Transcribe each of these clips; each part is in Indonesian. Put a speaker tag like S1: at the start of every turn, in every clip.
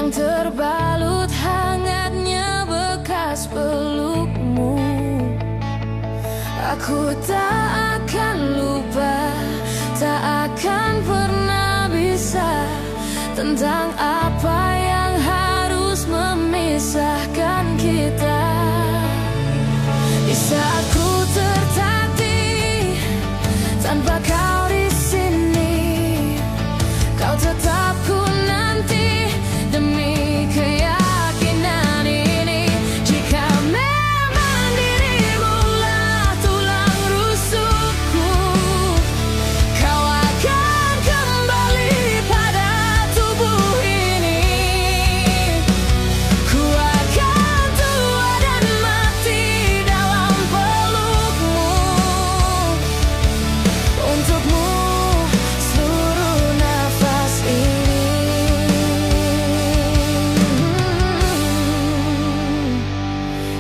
S1: yang terbalut hangatnya bekas pelukmu. Aku tak akan lupa, tak akan pernah bisa, tentang apa yang harus memisahkan kita. Di saat ku tertatih tanpa kau di sini, kau tetap ku nanti demi keyakinan ini. Jika memang dirimulah tulang rusukku, kau akan kembali pada tubuh ini. Ku akan tua dan mati dalam pelukmu. Untukmu seluruh nafas ini.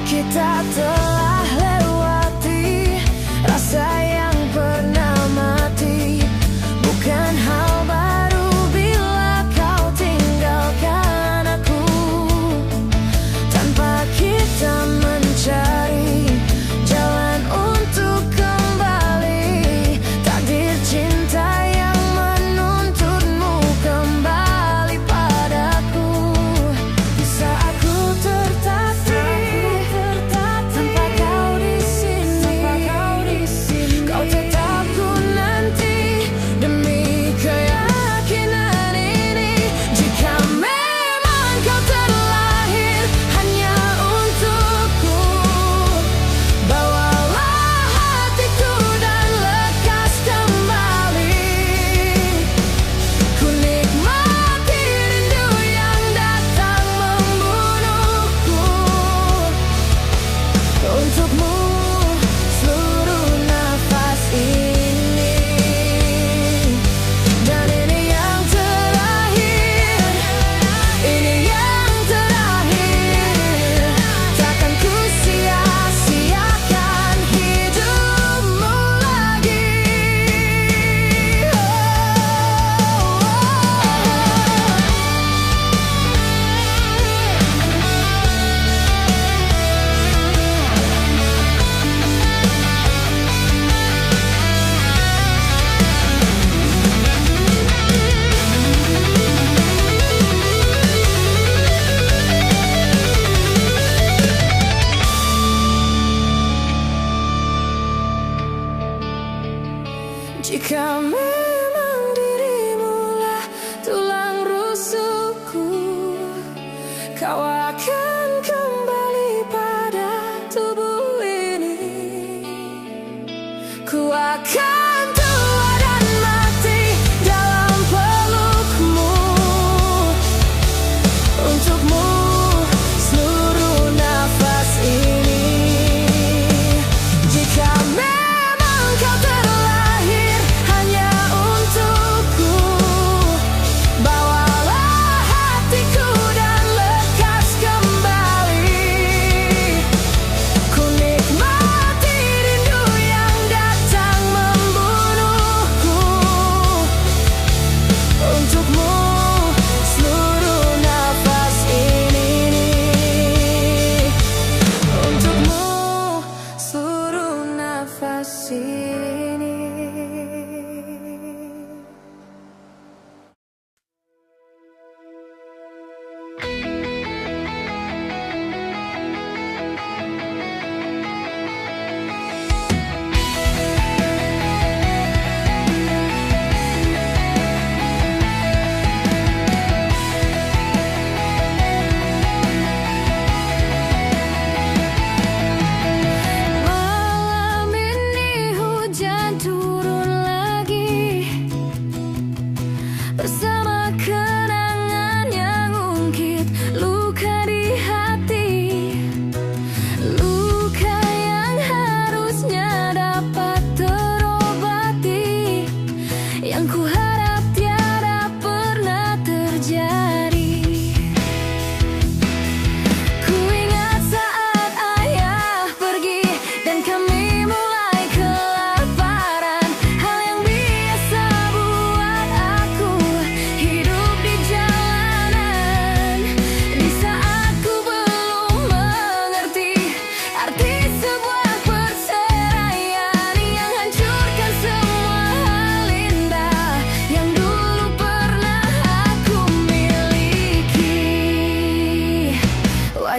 S1: Kita telah lewati rasa yang pernah mati. Bukan hal baru bila kau tinggalkan aku, tanpa kita mencari jalan untuk kembali. Takdir cinta yang menuntutmu kembali padaku. Di saat ku tertatih tanpa kau di sini, kau tetap ku nanti demi keyakinan ini. Jika memang kau terlahir hanya untukku, bawalah hatiku dan lekas kembali. Ku nikmati rindu yang datang membunuhku. Untukmu seluruh nafas ini. Dan ini yang terakhir, ini yang terakhir. Takkan ku sia-siakan hidupmu lagi. Jika memang dirimulah tulang rusukku, kau akan kembali pada tubuh ini. Ku akan tua dan mati dalam pelukmu. Untukmu seluruh nafas ini. Jika memang kau terlahir hanya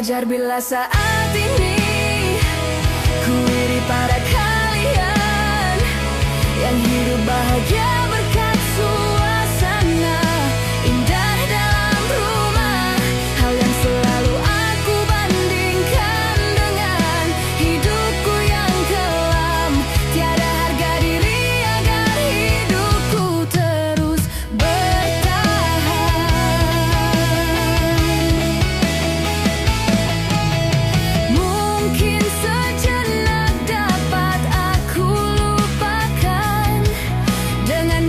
S1: wajar bila saat ini ku iri pada kalian yang hidup bahagia berkat suasana indah dalam rumah. Hal yang selalu aku bandingkan dengan hidupku yang kelam. Tiada harga diri agar hidupku terus bertahan. Mungkin sejenak dapat aku lupakan dengan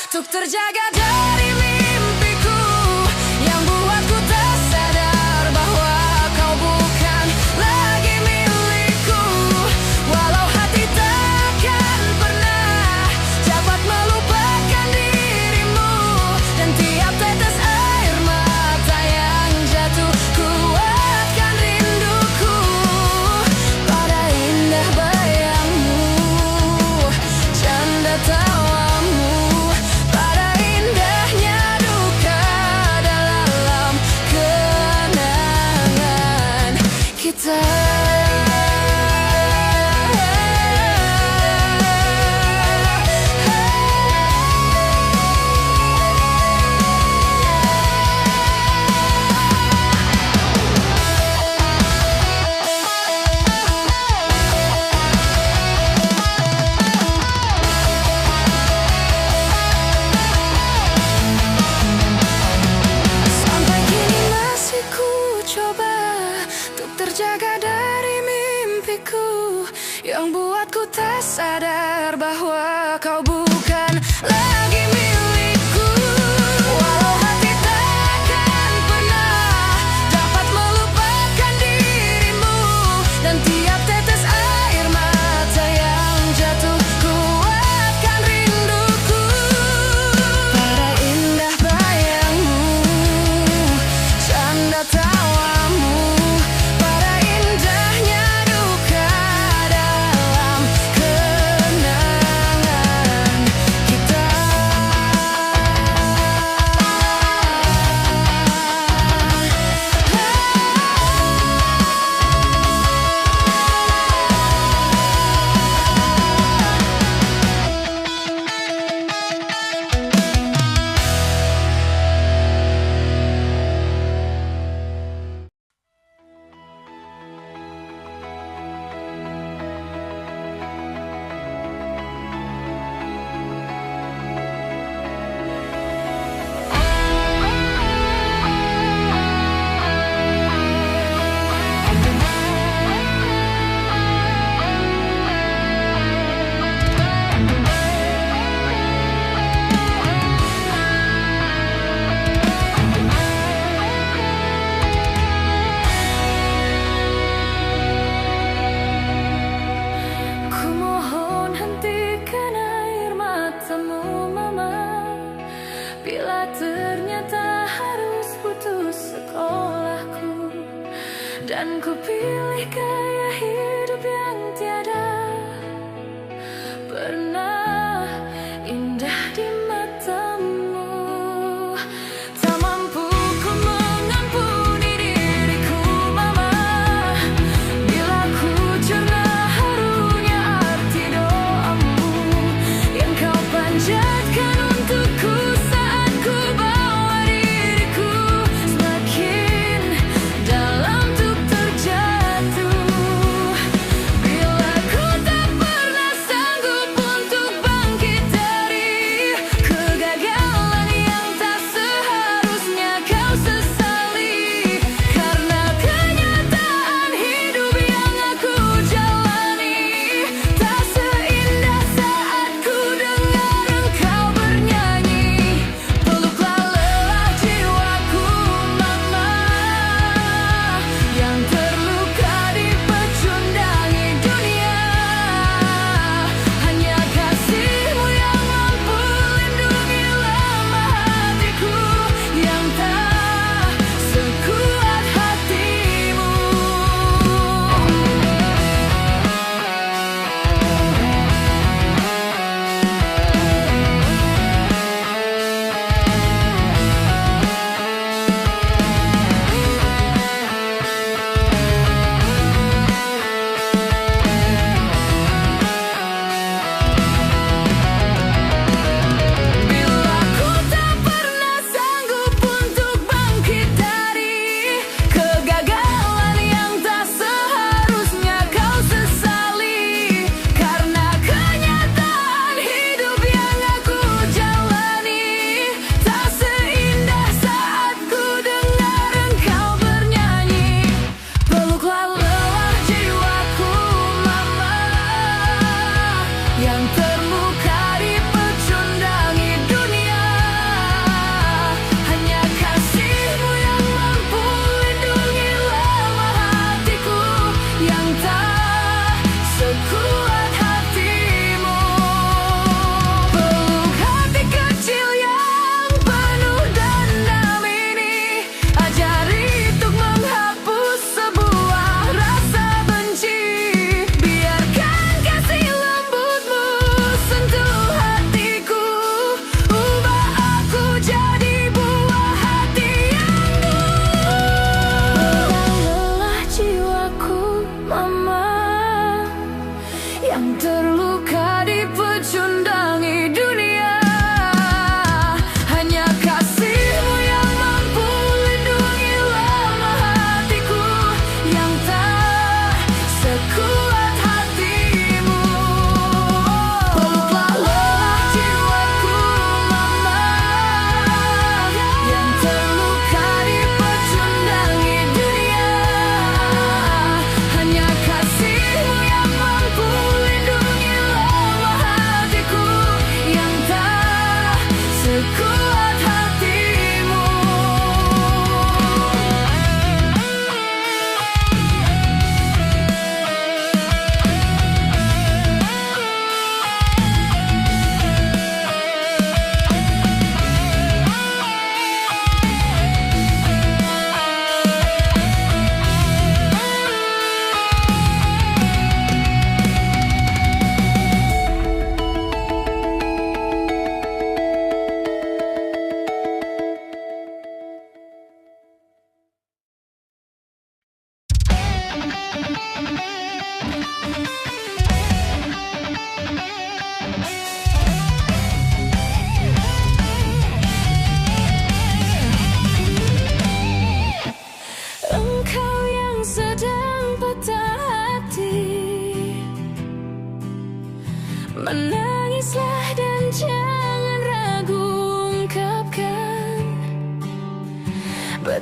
S1: Untuk terjaga dari mimpiku yang buatku tersadar bahwa kau bukan lagi milikku. Walau hati takkan pernah dapat melupakan dirimu, dan tiap tetes air mata yang jatuh kuatkan rinduku pada indah bayangmu, canda tawamu, pada indahnya duka dalam kenangan kita. Sampai kini masih ku coba untuk terjaga dari mimpiku yang buatku tak sadar bahwa kau bukan lagi milikku. Walau hati takkan pernah dapat melupakan dirimu, dan tiap tetes air mata yang jatuh kuatkan rinduku pada indah bayangmu, canda tawamu, pada indahnya duka dalam kenangan kita. Ku mohon hentikan air matamu, Mama, bila ternyata harus putus sekolahku, dan ku pilih gaya hidup yang tiada pernah indah di matamu. Tak mampu ku mengampuni diriku, Mama, bila ku cerna harunya arti doamu yang kau panjatkan untukku saat ku bawa diriku semakin dalam untuk terjatuh. Bila ku tak pernah sanggup untuk bangkit dari kegagalan yang tak seharusnya kau sesali, karena kenyataan hidup yang aku jalani tak seindah saat ku dengar engkau bernyanyi.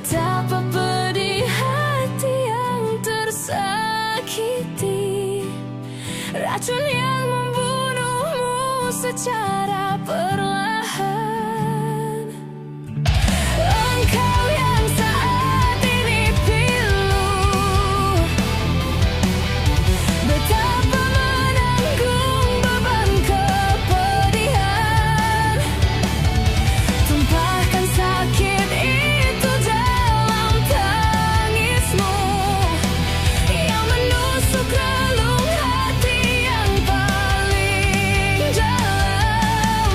S1: Betapa pedih hati yang tersakiti, racun yang membunuhmu secara perlahan. Engkau yang saat ini pilu, betapa menanggung beban kepedihan. Tumpahkan sakit itu dalam tangismu yang menusuk relung hati yang paling dalam.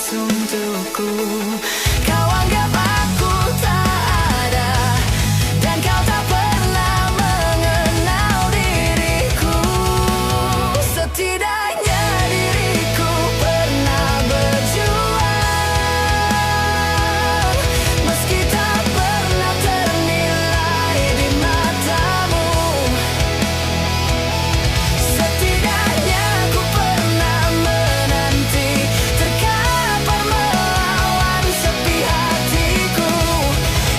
S1: untukku. Kau anggap aku tak ada, dan kau tak pernah mengenal diriku. Setidaknya diriku pernah berjuang, meski tak pernah ternilai di matamu. Setidaknya ku pernah menanti, terkapar melawan sepi hatiku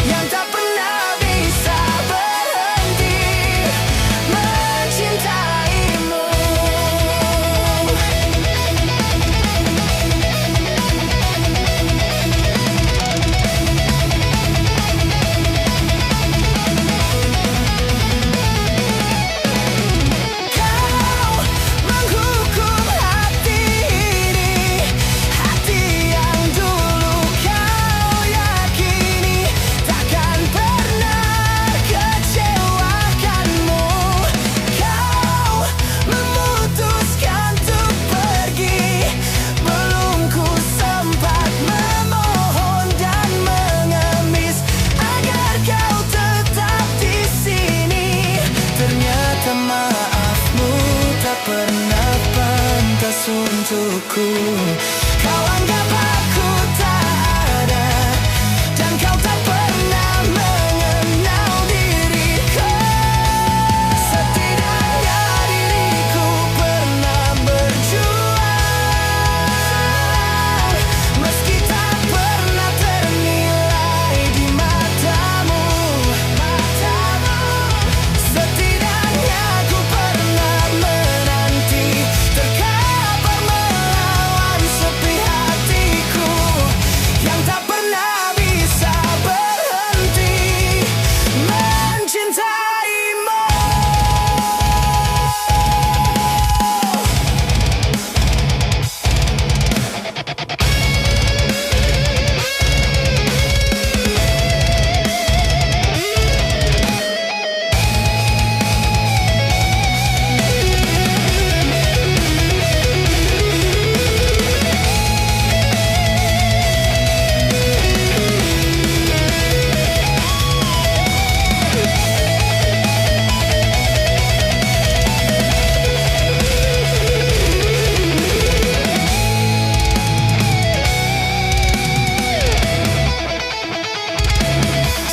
S1: yang tak pernah bisa berhenti mencintaimu. Kau menghukum hati ini, hati yang dulu kau yakini takkan pernah kecewakanmu. Kau memutuskan untuk pergi, belum ku sempat memohon dan mengemis agar kau tetap di sini. Ternyata maafmu tak pernah pantas untukku. Kau anggap aku tak ada, dan kau tak pernah mengenal diriku. Setidaknya diriku pernah berjuang, meski tak pernah ternilai di matamu. Setidaknya ku pernah menanti, terkapar melawan sepi hatiku yang tak pernah bisa berhenti mencintaimu.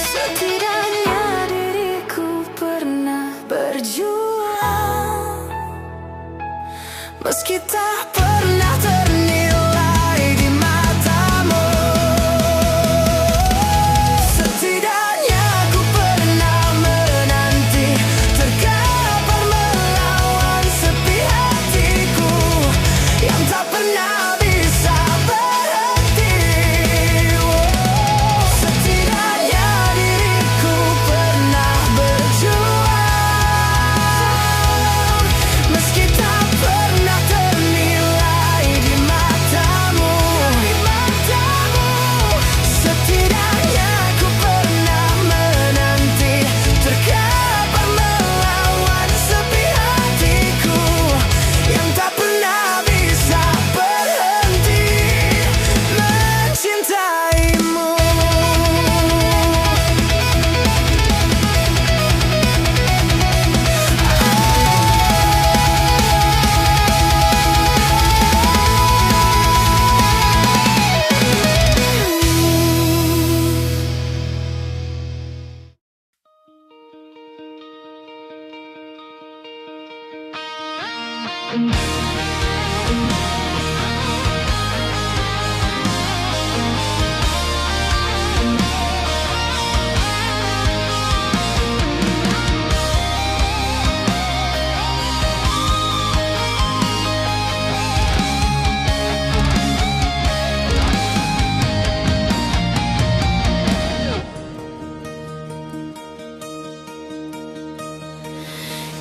S1: Setidaknya diriku pernah berjuang, meski tak pernah ternilai di matamu. Setidaknya ku pernah menanti, terkapar melawan sepi hatiku yang tak pernah bisa berhenti. Setidaknya diriku pernah berjuang, meski tak pernah ternilai di matamu. Setidaknya ku pernah menanti, terkapar melawan sepi hatiku yang tak pernah bisa berhenti mencintaimu.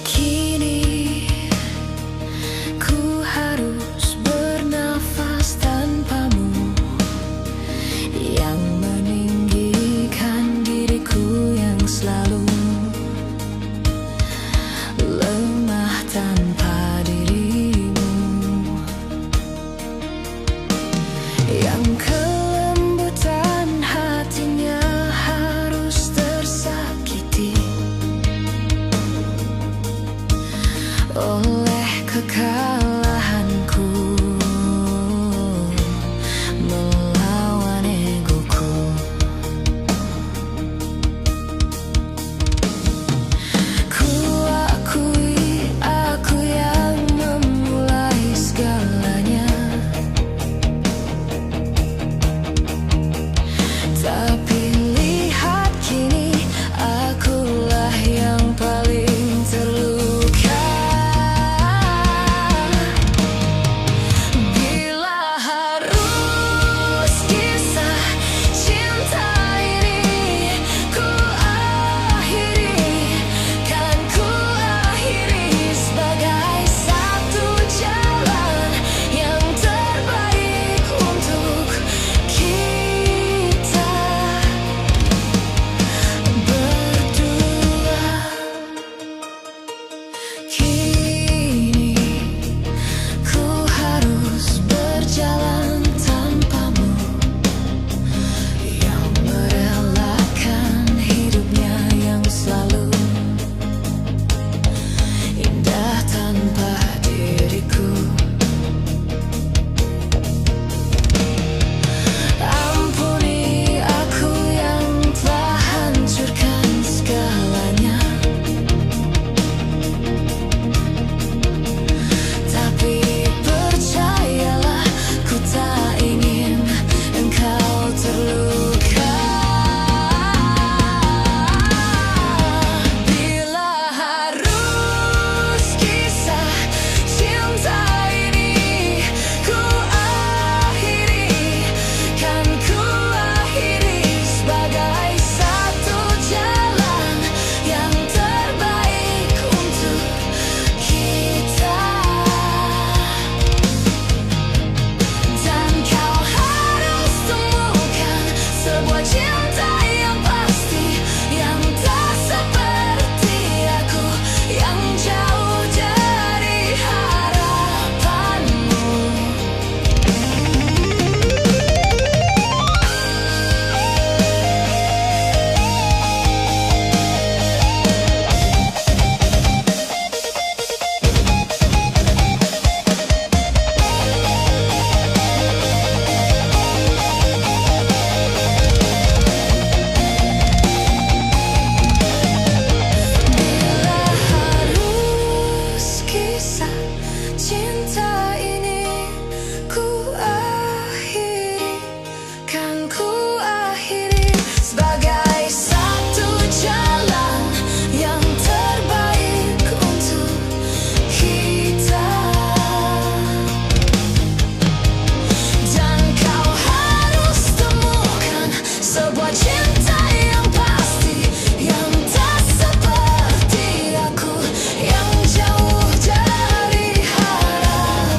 S1: Kini ku oleh kekalahanku melawan egoku. Ku akui aku yang memulai segalanya, tapi lihat kini akulah yang paling terluka. Bila harus kisah cinta ini ku akhiri, kan ku akhiri sebagai satu jalan yang terbaik untuk kita berdua. Kini ku harus berjalan tanpamu, yang merelakan hidupnya yang selalu indah tanpa diriku. Ampuni aku yang telah hancurkan segalanya, tapi percayalah ku tak ingin engkau terluka. Bila harus kisah cinta ini ku akhiri, kan ku akhiri sebagai satu jalan yang terbaik untuk kita. Dan kau harus temukan sebuah cinta yang pasti, yang tak seperti aku, yang jauh dari harapanmu. Bila harus kisah cinta ini ku akhiri, kan ku akhiri sebagai satu jalan yang terbaik untuk kita. Dan kau harus temukan sebuah cinta yang pasti, yang tak seperti aku, yang jauh dari harapanmu.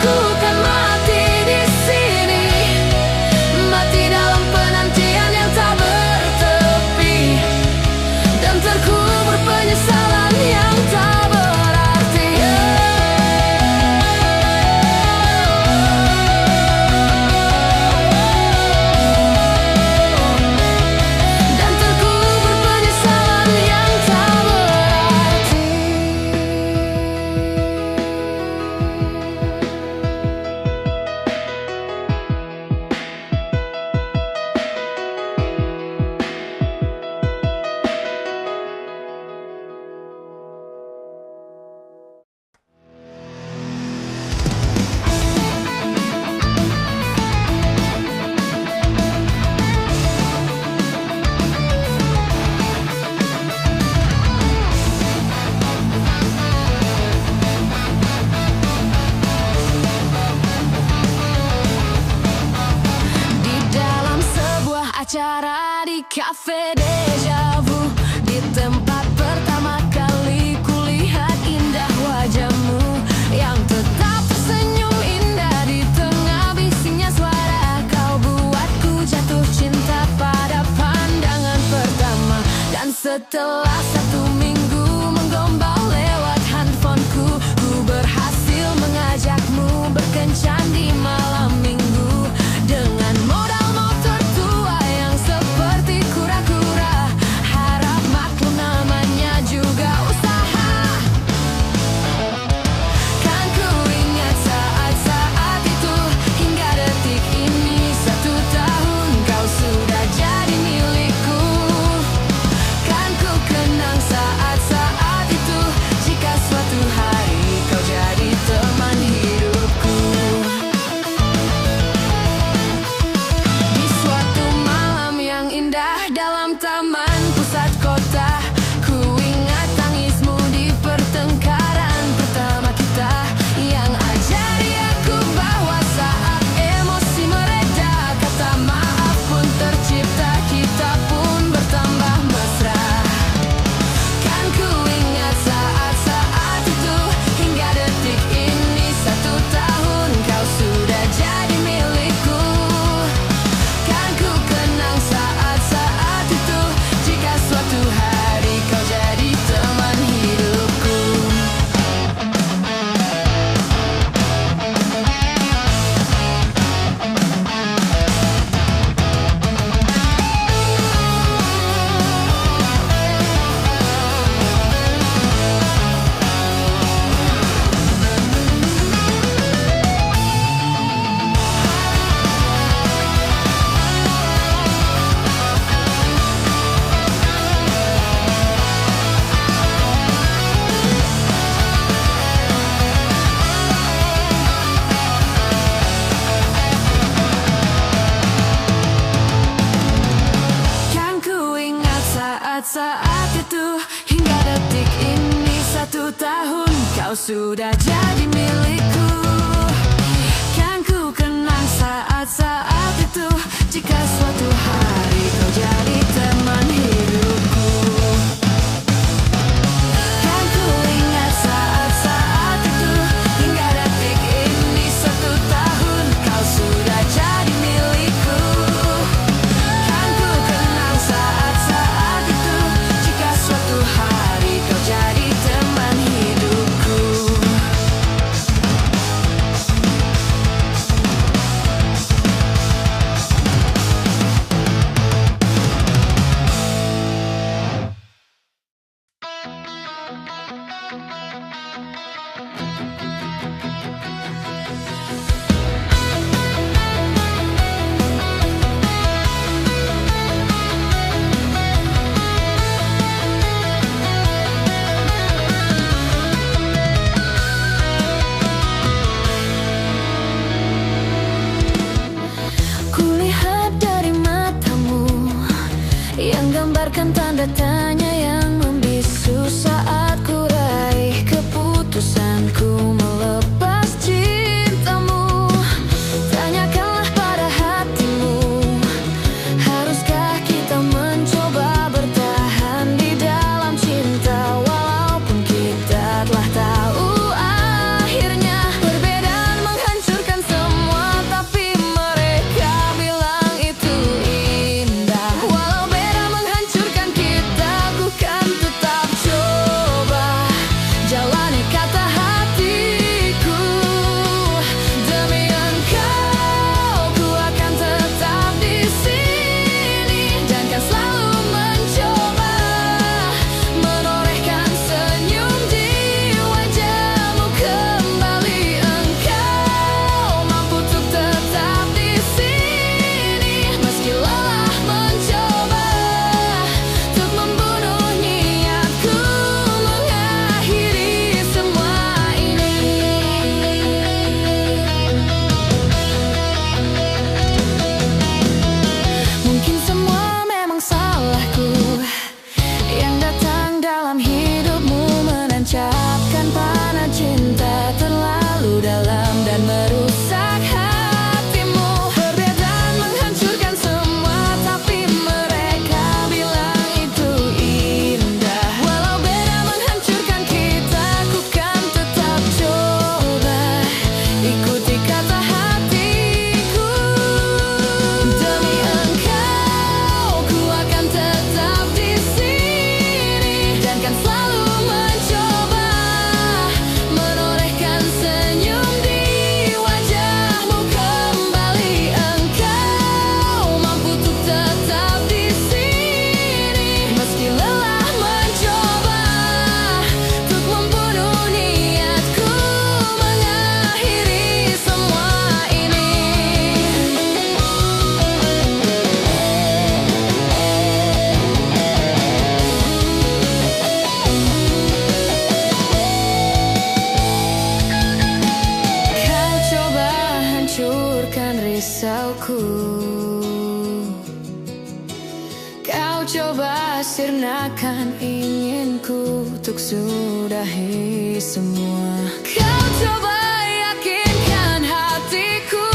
S1: Ku kan mati di sini, mati dalam penantian yang tak bertepi, dan terkubur penyesalan yang tak berarti. Dan terkubur penyesalan yang tak berarti. Di dalam sebuah acara di Cafe Deja Vu, di tempat pertama kali kulihat indah wajahmu yang tetap tersenyum indah di tengah bisingnya suara. Kau buatku jatuh cinta pada pandangan pertama, dan setelah 1 minggu menggombal lewat handphoneku, ku berhasil mengajakmu berkencan di malam minggu dengan modal motor tua yang seperti kura-kura. Harap maklum namanya juga usaha. Kan ku ingat saat-saat itu hingga detik ini 1 tahun kau sudah jadi milikku. Kan ku kenang saat-saat itu jika suatu hari kau jadi teman hidupku. Di suatu malam yang indah dalam taman pusat kota, ku ingat tangismu di pertengkaran pertama kita, yang ajari aku bahwa saat emosi mereda, kata maaf pun tercipta, kita pun bertambah mesra. Kan ku ingat saat-saat itu hingga detik ini 1 tahun kau sudah jadi milikku. Kan ku kenang saat-saat itu jika suatu hari kau jadi teman hidupku. Kan ku ingat saat-saat itu hingga detik ini 1 tahun kau sudah jadi milikku. Kan ku kenang saat-saat itu jika suatu hari kau jadi teman hidupku. Kan ku ingat saat-saat itu hingga detik ini 1 tahun kau sudah jadi milikku. Kan ku kenang saat-saat itu jika suatu hari kau jadi teman hidupku. Gambarkan tanda tanya yang membisu saat ku raih keputusanku melepas cintamu. Tanyakanlah pada hatimu, haruskah kita mencoba bertahan di dalam cinta, walaupun kita telah tahu akhirnya perbedaan menghancurkan risauku. Kau coba sirnakan inginku untuk sudahi semua. Kau coba yakinkan hatiku.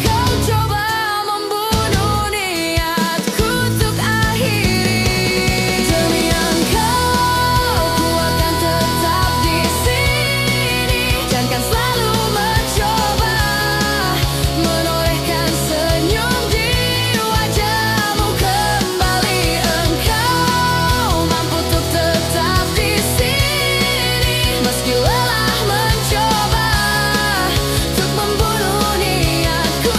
S1: Kau coba membunuh niatku untuk akhiri. Demi engkau, ku akan tetap di sini. Jangan selalu mencoba menorehkan senyum di wajahmu kembali. Engkau mampu untuk tetap di sini, meski lelah mencoba untuk membunuh niatku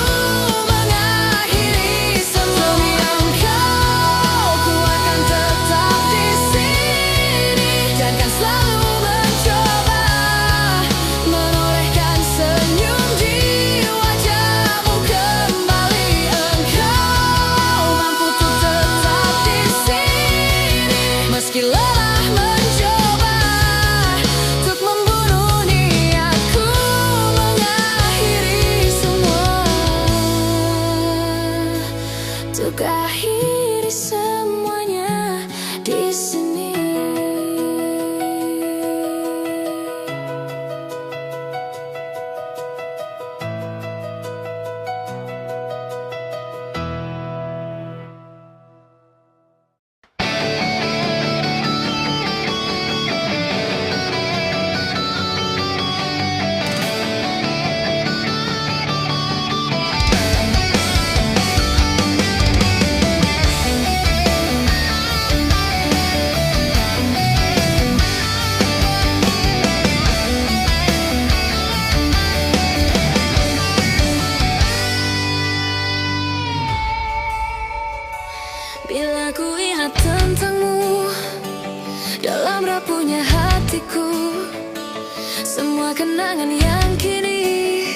S1: mengakhiri semua. Demi engkau, ku akan tetap di sini. Jangan selalu mencoba menorehkan senyum di wajahmu kembali. Engkau mampu untuk tetap di sini, meski lelah mencoba untuk membunuh niatku mengakhiri semua. Untuk akhiri semuanya di sini. Bila ku ingat tentangmu dalam rapuhnya hatiku, semua kenangan yang kini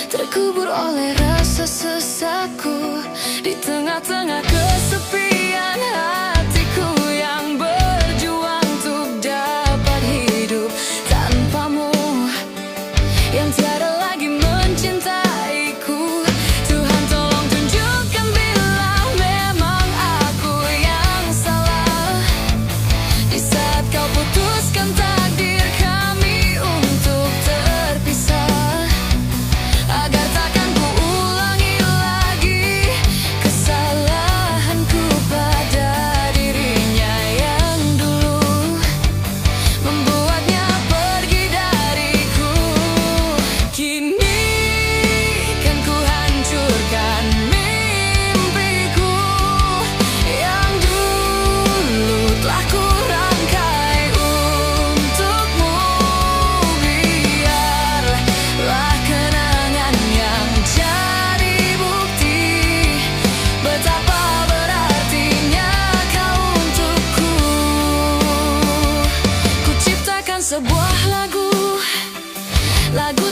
S1: terkubur oleh rasa sesakku. Di tengah-tengah kesepian hatiku yang berjuang untuk dapat hidup tanpamu, yang tiada lagi mencintaiku. Tuhan tolong tunjukkan bila memang aku yang salah, di saat kau putuskan takdir kami untuk terpisah, agar takkan ku ulangi lagi kesalahanku pada dirinya yang dulu membuatnya pergi dariku. Kini kan ku hancurkan mimpiku yang dulu telah ku rangkai untukmu. Biarlah kenangan yang jadi bukti betapa berartinya kau untukku. Ku ciptakan sebuah lagu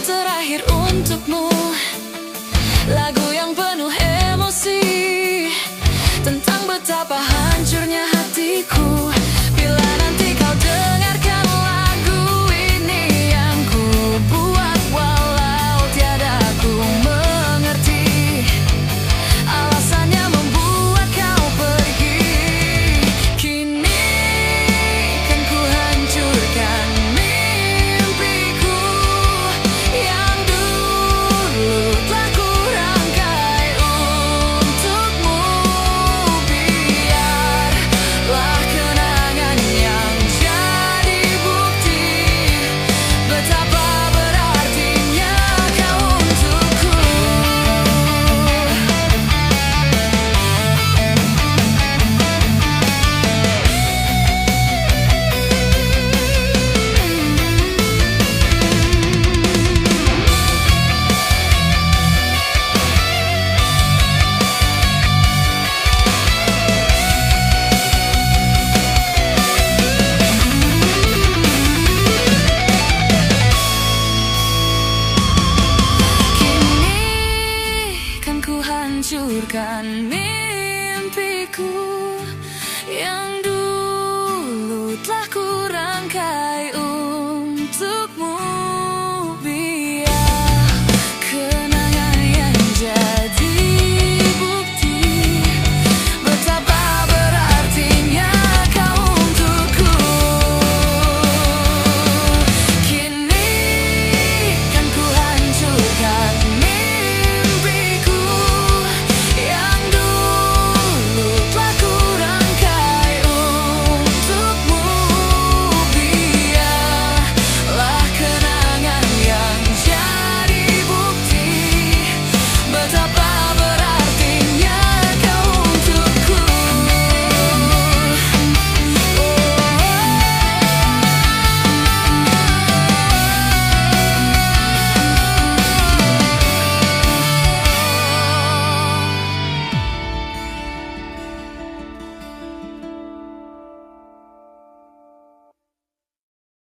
S1: terakhir untukmu, lagu yang penuh emosi tentang betapa hancurnya hatiku.